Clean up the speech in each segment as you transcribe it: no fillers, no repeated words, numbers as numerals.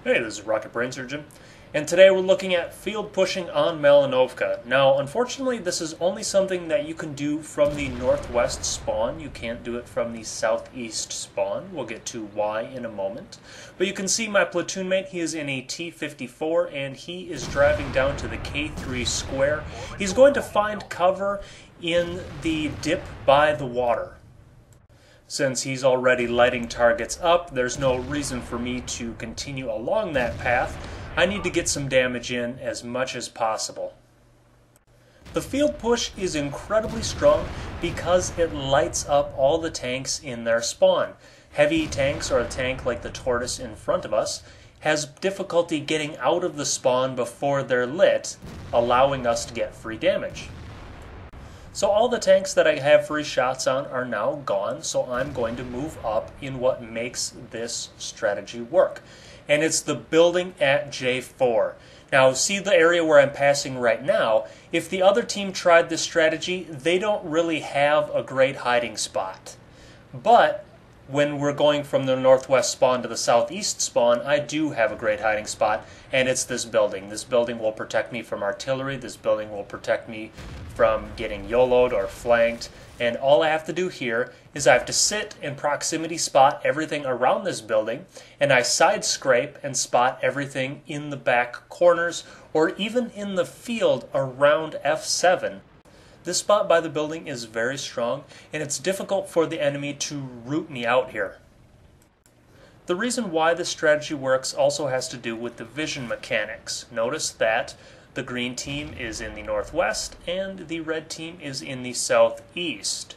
Hey, this is Rocket Brain Surgeon, and today we're looking at field pushing on Malinovka. Now, unfortunately, this is only something that you can do from the northwest spawn. You can't do it from the southeast spawn. We'll get to why in a moment. But you can see my platoon mate, he is in a T-54, and he is driving down to the K3 square. He's going to find cover in the dip by the water. Since he's already lighting targets up, there's no reason for me to continue along that path. I need to get some damage in as much as possible. The field push is incredibly strong because it lights up all the tanks in their spawn. Heavy tanks, or a tank like the tortoise in front of us, has difficulty getting out of the spawn before they're lit, allowing us to get free damage. So all the tanks that I have free shots on are now gone, so I'm going to move up in what makes this strategy work. And it's the building at J4. Now, see the area where I'm passing right now? If the other team tried this strategy, they don't really have a great hiding spot. But when we're going from the northwest spawn to the southeast spawn, I do have a great hiding spot, and it's this building. This building will protect me from artillery. This building will protect me from getting YOLO'd or flanked. And all I have to do here is I have to sit and proximity spot everything around this building, and I side scrape and spot everything in the back corners or even in the field around F7. This spot by the building is very strong, and it's difficult for the enemy to root me out here. The reason why this strategy works also has to do with the vision mechanics. Notice that the green team is in the northwest and the red team is in the southeast.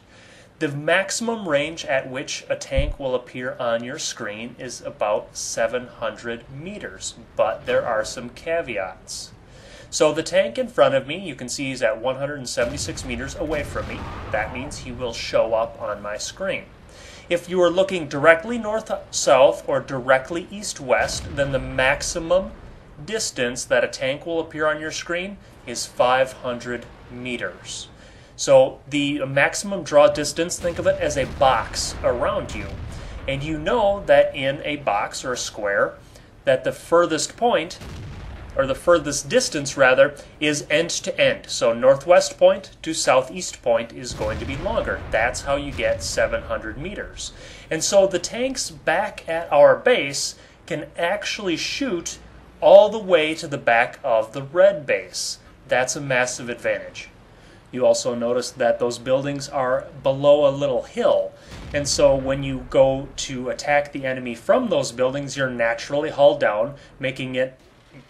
The maximum range at which a tank will appear on your screen is about 700 meters, but there are some caveats. So the tank in front of me, you can see he's at 176 meters away from me. That means he will show up on my screen. If you are looking directly north-south or directly east-west, then the maximum distance that a tank will appear on your screen is 500 meters. So the maximum draw distance, think of it as a box around you. And you know that in a box or a square, that the furthest point, or the furthest distance rather, is end to end. So northwest point to southeast point is going to be longer. That's how you get 700 meters. And so the tanks back at our base can actually shoot all the way to the back of the red base. That's a massive advantage. You also notice that those buildings are below a little hill, and so when you go to attack the enemy from those buildings, you're naturally hull down, making it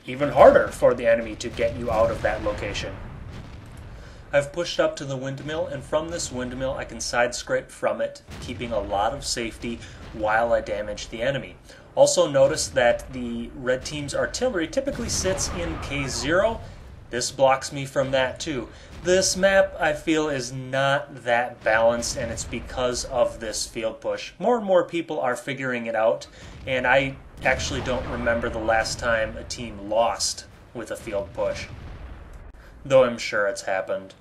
even harder for the enemy to get you out of that location. I've pushed up to the windmill, and from this windmill I can side scrape from it, keeping a lot of safety while I damage the enemy. Also notice that the red team's artillery typically sits in K0. This blocks me from that too. This map, I feel, is not that balanced, and it's because of this field push. More and more people are figuring it out, and I actually don't remember the last time a team lost with a field push, though I'm sure it's happened.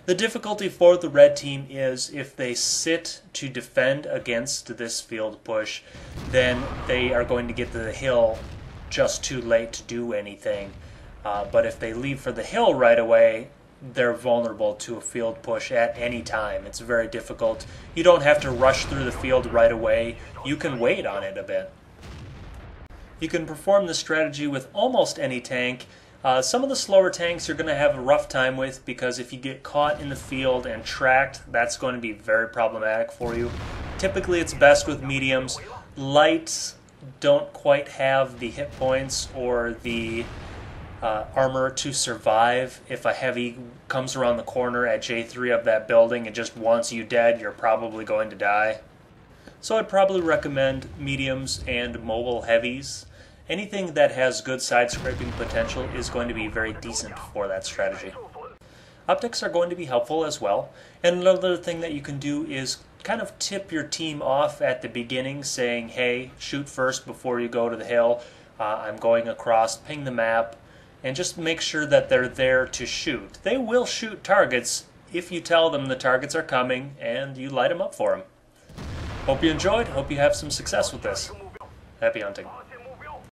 The difficulty for the red team is if they sit to defend against this field push, then they are going to get to the hill just too late to do anything. But if they leave for the hill right away, they're vulnerable to a field push at any time. It's very difficult. You don't have to rush through the field right away. You can wait on it a bit. You can perform this strategy with almost any tank. Some of the slower tanks you're going to have a rough time with, because if you get caught in the field and tracked, that's going to be very problematic for you. Typically it's best with mediums. Lights don't quite have the hit points or the armor to survive. If a heavy comes around the corner at J3 of that building and just wants you dead, you're probably going to die. So I'd probably recommend mediums and mobile heavies. Anything that has good side scraping potential is going to be very decent for that strategy. Optics are going to be helpful as well. And another thing that you can do is kind of tip your team off at the beginning, saying, hey, shoot first before you go to the hill. I'm going across, ping the map, and just make sure that they're there to shoot. They will shoot targets if you tell them the targets are coming and you light them up for them. Hope you enjoyed. Hope you have some success with this. Happy hunting.